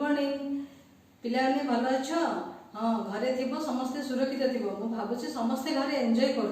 Morning पिलाने भल अच्छ हाँ घरे थी समस्ते सुरक्षित थी मु भावुँ समस्ते घरे एंजॉय कर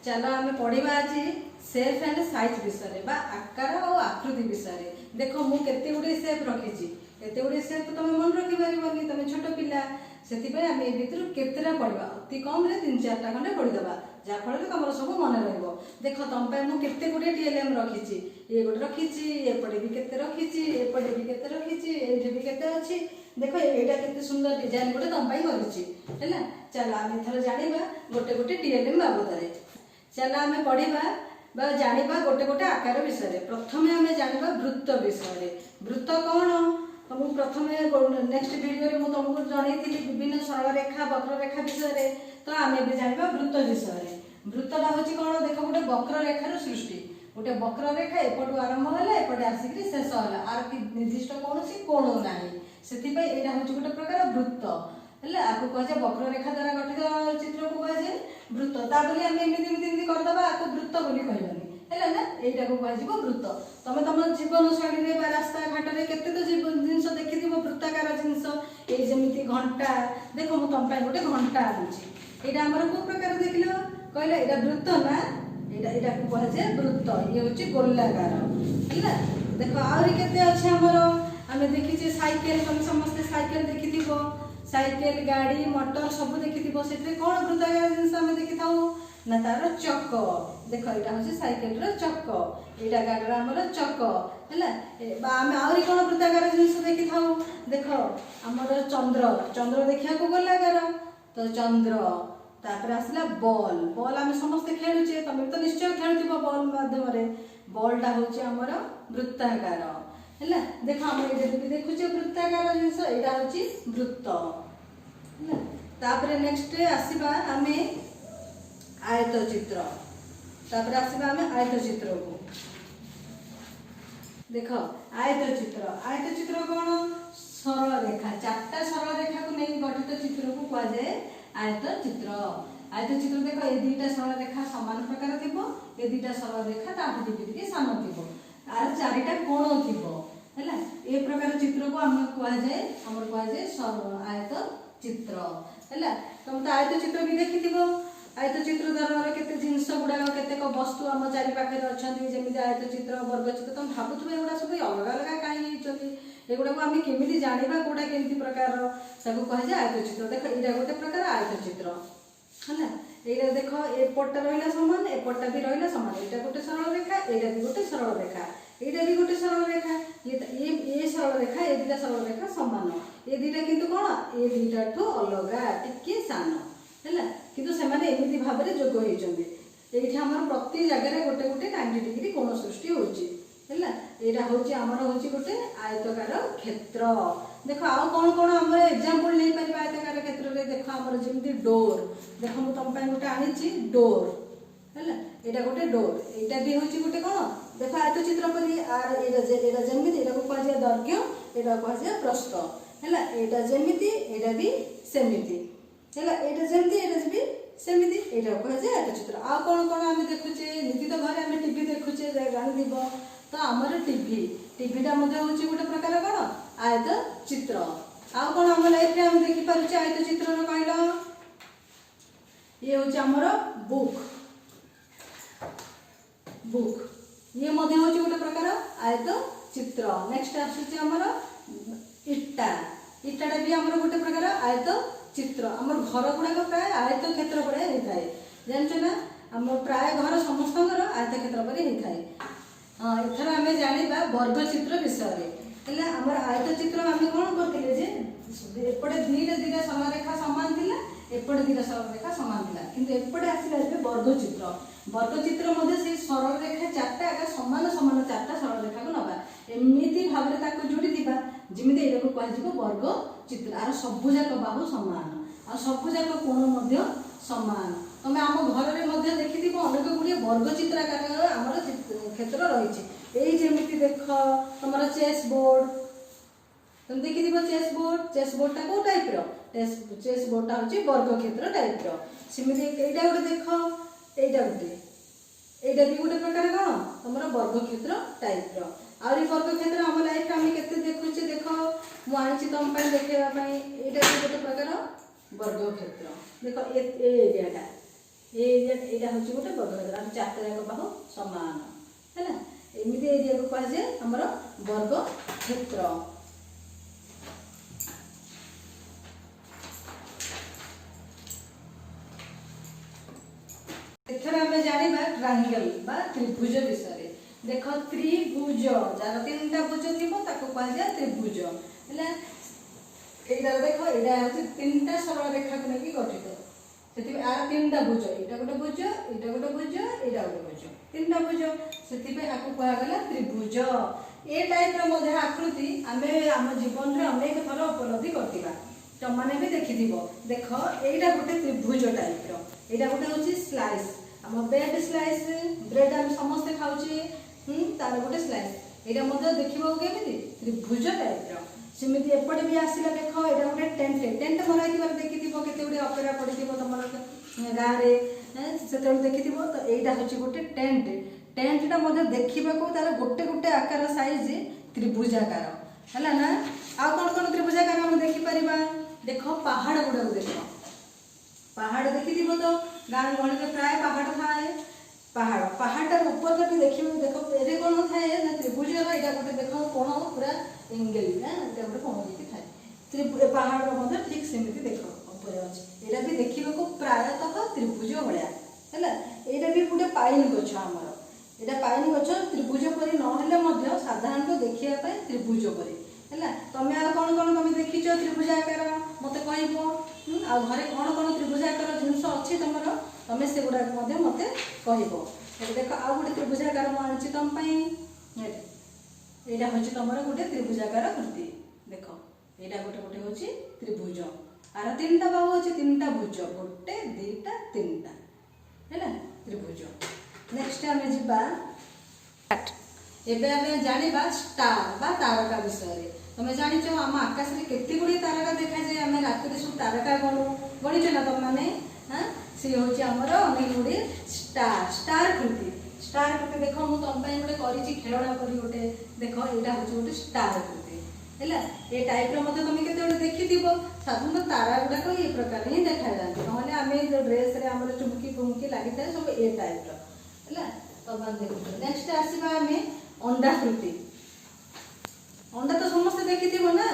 चल आम पढ़ा आज शेप एंड साइज विषय बा आकार और आकृति विषय देख मुझे गुड़े शेप रखी एत गुड़े शेप तुम मन रखिपार तुम छोट पिला से आम ए भितर केतेटा पढ़ा अति कम 3-4टा खंडे पढ़ीदे जहाँफल तुम सब मन रख तुम मुझे गुड़े टीएलएम रखी ये गोटे रखी एपटे भी केते रखी एपटे भी केते रखी ये भी केते अच्छी देख यहाँ के सुंदर डिजाइन गोटे तुम कर चल आम एथर जाना गोटे गोटे टीएलएम बाबद चल आम पढ़ा जाना गोटे गोटे आकार विषय प्रथम आम जाना वृत्त विषय वृत्त कौन तुमको प्रथम नेक्स्ट वीडियो में तुमको जनई विभिन्न सरल रेखा वक्र रेखा विषय तो आम ए जाना वृत्त विषय वृत्तटा हूँ कौन देख गोटे वक्र रेखार सृष्टि गोटे वक्र रेखा एपटू आरंभ है एपटे आसिक शेष है आर कि निर्दिष्ट कौन कोण ना से यहाँ हूँ गोटे प्रकार वृत्त है आपको कहुए वक्र रेखा द्वारा गठित चित्र को कहुए वृत्त ता बोली आम एमती करदे आपको वृत्त बोली कहबानी है ना यहीटा को कह वृत्त तुम तुम जीवन शैली रास्ता घाट में केते तो जिनस देखी वृत्ताकार जिनस ये जमी घंटा देख मुझे तुम गोटे घंटा आनुची यहाँ आम कौ प्रकार देख लो कहले यहाँ वृत्त ना यहाँ को कहुए वृत्त ये हूँ गोलाकार है देख आहरी केते अच्छे आमर आम देखीचे साइकेल तुम समस्ते साइकेल देखी साइकेल गाड़ी मोटर सब देखी से कौन वृत्ताकार जिनस आम देखी था ना तार चक देख यहाँ हूँ साइकेल चक यहाँ गाड़ी आमर चक है आम आहरी कौन वृत्ताकार जिनस देखी था देख आमर चंद्र चंद्र देखा गोलाकार तो चंद्र तापर आसला बॉल बॉल आम समस्ते खेलुचे तुम तो निश्चय खेलुव बॉल माध्यम बॉलटा हूँ आमर वृत्ताकार है देख आम ये देखुचे वृत्ताकार जिनस यहाँ हूँ वृत्त है नेक्स्ट आसवा आम आयत चित्र तापर आसवा आम आयत चित्र को देख आयत चित्र कौन सरल रेखा 4टा सरल रेखा को नहीं गठित चित्र को कहुए आयत चित्र देख ये 2टा सरल रेखा सामान प्रकार थी ये 2टा सरल रेखा ताकि टिके सान थी आर 4टा कोण थी है ये प्रकार चित्र को आम कहुए आयत चित्र है तुम तो आयत चित्र भी देखी आयत चित्र द्वारा केते जिनस गुड़ाक केतेक वस्तु आम चारिपाखे अच्छा जमी आयत चित्र वर्ग चित्र तुम भावुव एगुड़ा सब अलग अलग कहीं एगुड़ा को आम केमी जाना कौटा केमती प्रकार कहुए आयत चित्र देख यहाँ गोटे प्रकार आयत चित्र है ये देख एपटा रहा सामान एपटा भी रहा सामान यहाँ गोटे सरल रेखा यहाँ भी गोटे सरल रेखा यहाँ भी गोटे सरल रेखा ये सरल रेखा ये 2टा सरल रेखा सामान ये 2टा किंतु कौन ये 2टा ठू अलग टिके सान है किंतु से एमती भाव में जोग होती आम प्रति जगह गोटे गोटे 90 डिग्री कोण सृष्टि होची यहाँ हूँ आमर हूँ गोटे आयतकार क्षेत्र देख आउ कौन कौन आम एग्जाम्पल नहीं पार आयतकार क्षेत्र में देख आमर जमी डोर देख मुझे तुम गोटे आनी डोर है यहाँ गोटे डोर यहाँ भी हूँ गोटे कौन देख आयत चित्र पर आर यहाँ जमी यहाँ कहुए दैर्घ्य यहाँ कहुए प्रस्थ है यहाँ जमी यहाँ भी सेमती है यहाँ जमी यहाँ भी सेमती यहाँ कहुए आयत चित्र आ कौन कौन आम देखुचे निश्चित घर आम टीवी देखुचे जानी तो आमर टीवीटा हूँ गोटे प्रकार कौन आयत चित्र आउ कौन आम लाइफ में आम देखिपारे आयत चित्र कहल ये हूँ आमर बुक ये हूँ गोटे प्रकार आयत चित्र नेक्स्ट आमर इटाटा भी आमर गोटे प्रकार आयत चित्र आमर घर गुड़ाक प्राय आयत क्षेत्र भाया होता है जानते ना आम प्राय घर समस्त आयत क्षेत्र पर होता है हाँ एथर आम जाना वर्ग चित्र विषय है आमर आयत चित्र आम कौन करते एपटे 2टा सरल रेखा सामान थी एपटे 2टा सरल रेखा सामान थी किंतु एपटे आसला वर्ग चित्र से सरल रेखा 4टा सामान सामान 4टा सरल रेखा को नवा एमती भाव में जोड़ी जमी यहाँ को कह वर्ग चित्र आर सबुजाक बाहु सामान आ सबुजाक कोण सामान तुम आम घर में देखी अनेक गुड़िया वर्ग चित्राकार आम क्षेत्र रही जमी देख तुम चेस बोर्ड तुम देखी चेस बोर्डटा कौ टाइप चेस बोर्डटा हूँ वर्ग क्षेत्र टाइप रमी यहाँ गोटे देख यहाँ गोटे भी गोटे प्रकार कौन तुम वर्ग क्षेत्र टाइप आहरी वर्ग क्षेत्र आम लाइफ आम के देखुचे देख मुझे तुम देखा यहाँ गोटे प्रकार वर्गक्षेत्र देख एरियाटा एरिया हूँ गोटे वर्गक्षेत्र आम चार जाक बाहु सामान है एमती एरिया को कहुए आमर वर्गक्षेत्र। एथर आम जाना ट्रायंगल बा त्रिभुज विषय देख त्रिभुज जार तीन टा भुज थी कहुए त्रिभुज है देख यहाँ हूँ तीन टा सरल रेखा को लेकिन गठित से आर तीन टा भुज यहाँ गोटे भुज यहाँ गोटे भुज यहाँ गोटे भुज तीन टा भुज से कहगला त्रिभुज ए टाइप आकृति आम आम जीवन में अनेक थर उपलब्धि करवा तुमने भी देखि देख यहाँ गोटे त्रिभुज टाइप यहाँ गोटे हूँ स्लाइस आम ब्रेड स्लाइस ब्रेड आम समस्ते खाऊे तार गोटे स्लाइस यहाँ देखा केमी त्रिभुज टाइप सेमती एपटे भी आसला देख यहाँ गोटे टेंट टेंट मराइबार देखी केते गुड़े अपेरा पड़ी तुम गाँव में से देखी तो यहाँ हूँ गोटे टेंट टेंटा देखा तार गोटे गोटे आकार साइज त्रिभुजाकार है ना आउ कौन कौन त्रिभुजाकार हम देखिपर देख पहाड़ गुड़ा देख पहाड़ देखी तो गाँव गहली में प्राय पहाड़ थाए पहाड़ पहाड़ार ऊपर भी देखिए देख ये कौन थाए ना त्रिभुज यहाँ गोटे देख कोण पूरा एंगल गोटे कोण थाए पहाड़ ठीक सेमती देख ऊपर अच्छे यहाँ भी देखा प्रायतः त्रिभुज भाया है यहाँ भी गोटे पाइन गछ आमर यहाँ पाइन गछ त्रिभुज परी ना साधारण देखा त्रिभुज परी है तुम आ कौन कौन तुम देखी त्रिभुजाकार मत कह आ घरे कौन कौन त्रिभुजाकार जिनस अच्छी तुम तुम से गुड़ाक मत कह देख आउ गोटे त्रिभुजाकार मुझे तुम यहाँ हूँ तुम गोटे त्रिभुजाकार कृति देख यहाँ गोटे गोटे हूँ त्रिभुज आर तीन टा बाहु अच्छे तीन टा भुज गोटे दीटा तीन टा है त्रिभुज। नेक्स्ट आम जा एबे आम जाना स्टार बा तारका विषय तुम जाच आम आकाश में केते गुड़ी तारका देखा जाए आम रात सब तारका गणु गणिच ना तुम मैंने हाँ सी हूँ आमर अनेक गुड़ी स्टार स्टार कृति देख मुझे तुम गोटे करी खेलना कर गोटे देख यहाँ हूँ गोटे स्टार कृति है ये टाइप तुम केत देखी साधारण तारा गुड़ाक ये प्रकार ही देखा जाती ना आम ड्रेस आम चुमकी फुमकी लगी था सब ए टाइप है तुम देख। नेक्स्ट आसवा आम अंडाकृति अंडा तो समस्त देखी ना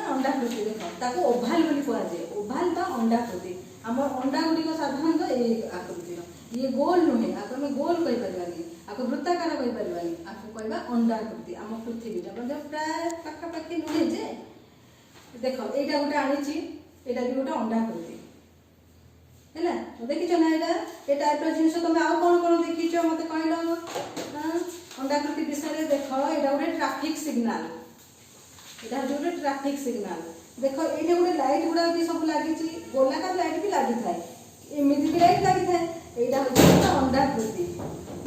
अंडाकृति देख ओभाल कहुए ओभाल बा अंडाकृति आम अंडा गुड़िक साधारणतः ये आकृतिर ये गोल नुहे आपको आम गोल कहीपरि आपको वृत्ताकार कहीपरि आपको कहवा अंडाकृति आम पृथ्वी प्राय पाखापाखि नुहे जे देख यहाँ गोटे आनी यहाँ भी गोटे अंडाकृति है देखीच ना यहाँ ये टाइप जिन तुम आउ कौन कौन देखीच मत कहल अंडाकृति विषय देख यहाँ गोटे ट्राफिक सिग्नाल यहाँ हूँ गोटे ट्राफिक सिग्नाल देख ये गोटे लाइट गुड़ा भी सब लगी गोलाकार लाइट भी लगी था एमती भी लाइट लगी था यहाँ हूँ अंडाकृति।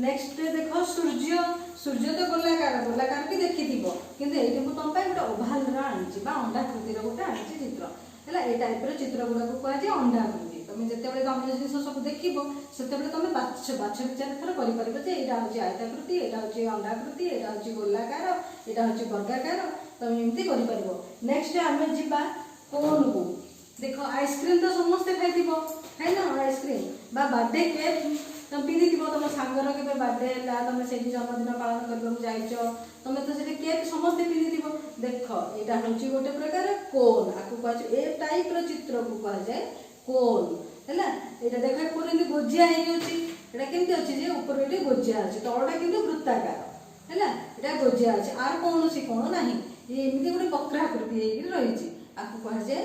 नेक्स्ट देख सूर्य सूर्य तो गोलाकार भी देखी कि ये तुम गोटे ओभाल आनी अंडाकृतिर गोटे आनी चित्र है ये टाइप चित्र गुड़ाक कहुए अंडाकृति तुम जिते तुम जिन सब देख से तुम बाछ विचार थर कर यहाँ हूँ आयताकृति यहाँ हूँ अंडाकृति यहाँ हूँ गोलाकार यहाँ हूँ वर्गाकार तुम एमती कर। नेक्स्ट आम जा कोन को देख आइसक्रीम तो समस्ते खाई ना आइसक्रीम बर्थडे केक तुम पिंधि तुम सांगर के बर्थडे है तुम से जन्मदिन पालन करने तुम तो से केक समस्ते पिंधि देख यहाँ हूँ गोटे प्रकार कोन आपको कह ए टाइप चित्र को कहुए कोन है यहाँ देख पूरा गोजिया होगा केमती अच्छी ऊपर ये गोजिया अच्छे तलटा कि वृत्ताकार है यहाँ गोजिया अच्छे आर कौन सी कोण ना ये एमती गोटे वक्राकृति रही आपको कहुए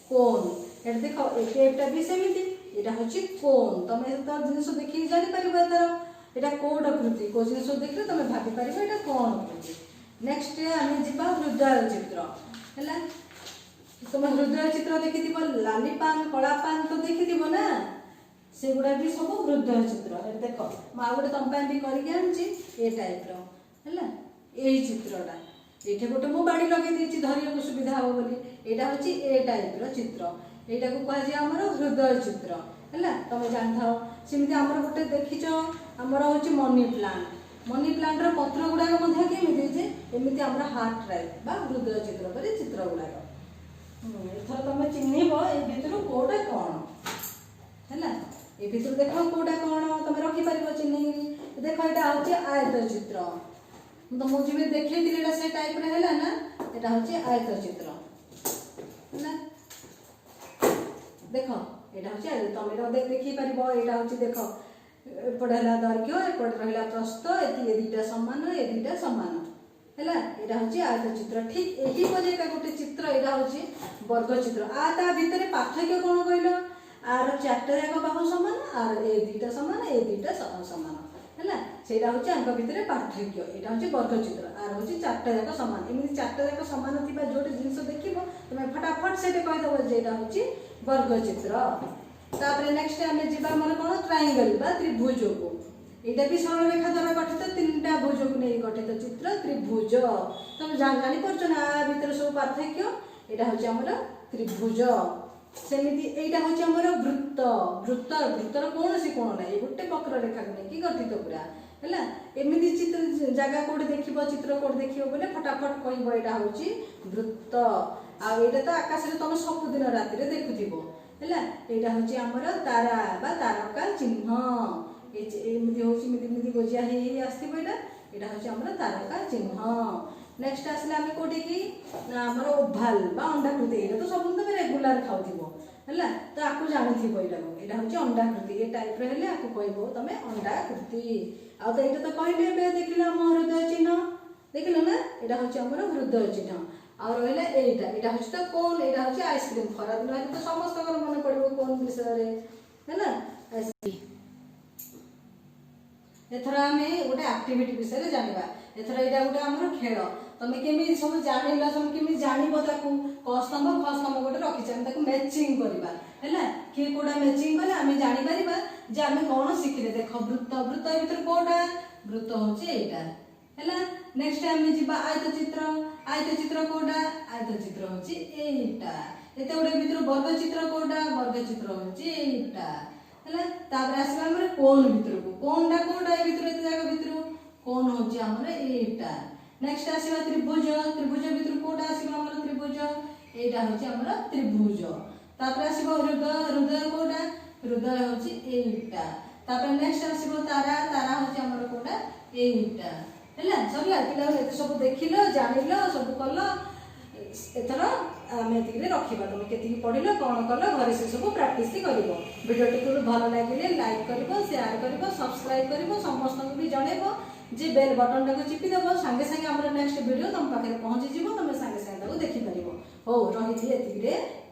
कोन ये देख एटा भी सेमती यहाँ हूँ कोन तुम तो जिन देखिए जापर तार यहाँ कोड कृति कौ जिन देखिए तुम भापीपर यहाँ कौन कृति। नेक्स्ट आम जा हृदय चित्र है तुम हृदय चित्र देखी लाली पान कला पान तो देखी ना से गुड़ा भी सब हृदय चित्र देख मुझे गोटे तुम भी करके टाइप है यही चित्रटा ये गोटे मु बाड़ी लगे धरिया सुविधा हम बोली यहाँ हूँ ए टाइप चित्र यहाँ को कहुए आमर हृदय चित्र है तुम जान था सेमती आमर गोटे देखीच आमर हूँ मनी प्लांट मनी प्लांट रो पत्र गुड़ाक एमती आम हार्ट टाइप बा हृदय चित्र पर चित्र गुड़ाक एथर तुम चिन्हब भितर कौटा कौन है ये भितर देख कौटा कौन तुम रखिपार चिन्ह देख यहाँ हूँ आयत चित्र मुझे भी देखी से टाइप है ना यहाँ हूँ आयत चित्र है देख यहाँ हूँ तुम देखिपार यहाँ हूँ देख एपटे है दैर्घ्य एपटे रहा प्रस्थ ये दुटा सामान ये दुटा सामान है यहाँ हूँ आयत चित्र ठीक यही परि गोटे चित्र यहाँ हूँ वर्ग चित्र ता भितर पार्थक्य कौन कहल आर चार्टा जाक बाहु सामान आर ए दुटा सामान ए दुटा सामान है से हूँ भितर पार्थक्य यहाँ हूँ वर्ग चित्र आर हूँ चार्टा जाक सामान एमती चार्टा जाक सामान थी जो जिन देख तुम फटाफट से कहीदेव जे यहाँ हूँ वर्ग चित्र तापर नेक्स्ट आम जा मन कौन ट्रायंगल बा त्रिभुज को यहाँ भी सरल रेखा द्वारा गठित तीनटा भुज को नहीं गठित चित्र त्रिभुज तुम जापार ना भितर सब पार्थक्य यहाँ हूँ आम त्रिभुज सेमती यहाँ हूँ आम वृत्त वृत्त वृत्तर कौन सी कोण ना गोटे वक्र रेखा को लेकिन गठित पूरा है एमती चित्र जगह कौट देख चित्र कौट देख बोले फटाफट कह यहाँ हूँ वृत्त आईटा तो आकाश में तुम सबुदिन राति देखुव है यहाँ हूँ आमर तारा बा तारका चिन्ह एमती हूँ गोजिया आसो यहाँ हूँ आमर तारका चिन्ह नेक्स्ट आसले आम कौटी की आमर ओभाल बा अंडाकृति ये तो सब तुम रेगुलार खाऊ है तो आपको जानी यहाँ हूँ अंडाकृति ये टाइप रहा आपको कह तुम अंडाकृति आ तो ये तो कहले देख आम हृदय चिन्ह देख लो ना यहाँ हूँ आमर हृदय चिन्ह आ रहा यहाँ हूँ तो कौन यहाँ हूँ आइसक्रीम खरा दिन तो समस्त मन पड़ो कौन विषय है ना एथर आम गोटे आक्टिविटी विषय जाना एथर यहाँ गोटे आम खेल तुम केमी सब जान तुम केमी जान क स्तंभ ख स्तंभ गोटे रखी मैचिंग करवा है किए कौटा मैचिंग कले आम जापर जे आम कौन शिखिले देख वृत्त वृत्त भर कौटा वृत्त हूँ यहाँ है नेक्स्ट आम जा आयत चित्र कौटा आयत चित्र हूँ यहाँ एत गुटे भर वर्ग चित्र कौटा वर्ग चित्र हूँ यहाँ है आसवा कोन भर को कोनटा कौटा ये भर जगह भर कोन हूँ यहाँ नेक्स्ट आसवा त्रिभुज त्रिभुज भर कौटा आसम त्रिभुज यहाँ हूँ आम त्रिभुज तापर आसो हृदय हृदय कौटा हृदय हूँ यहाँ नेक्स्ट आसो तारा तारा हूँ आम कौटा यहाँ है सरला पे सब देख जान सब कल एथर आम ये रखा तुम के पढ़ कौन कल घर से सब प्राक्ट कर भिडियोटी को भल लगे लाइक कर शेयर कर सब्सक्राइब कर समस्त भी जनइब जे बेल बटन टाक चिपिदेव सांगे सांगे आम नेक्स्ट वीडियो तुम पाखे पहुँची तुम सांगे सांगे देखिपर हो रही।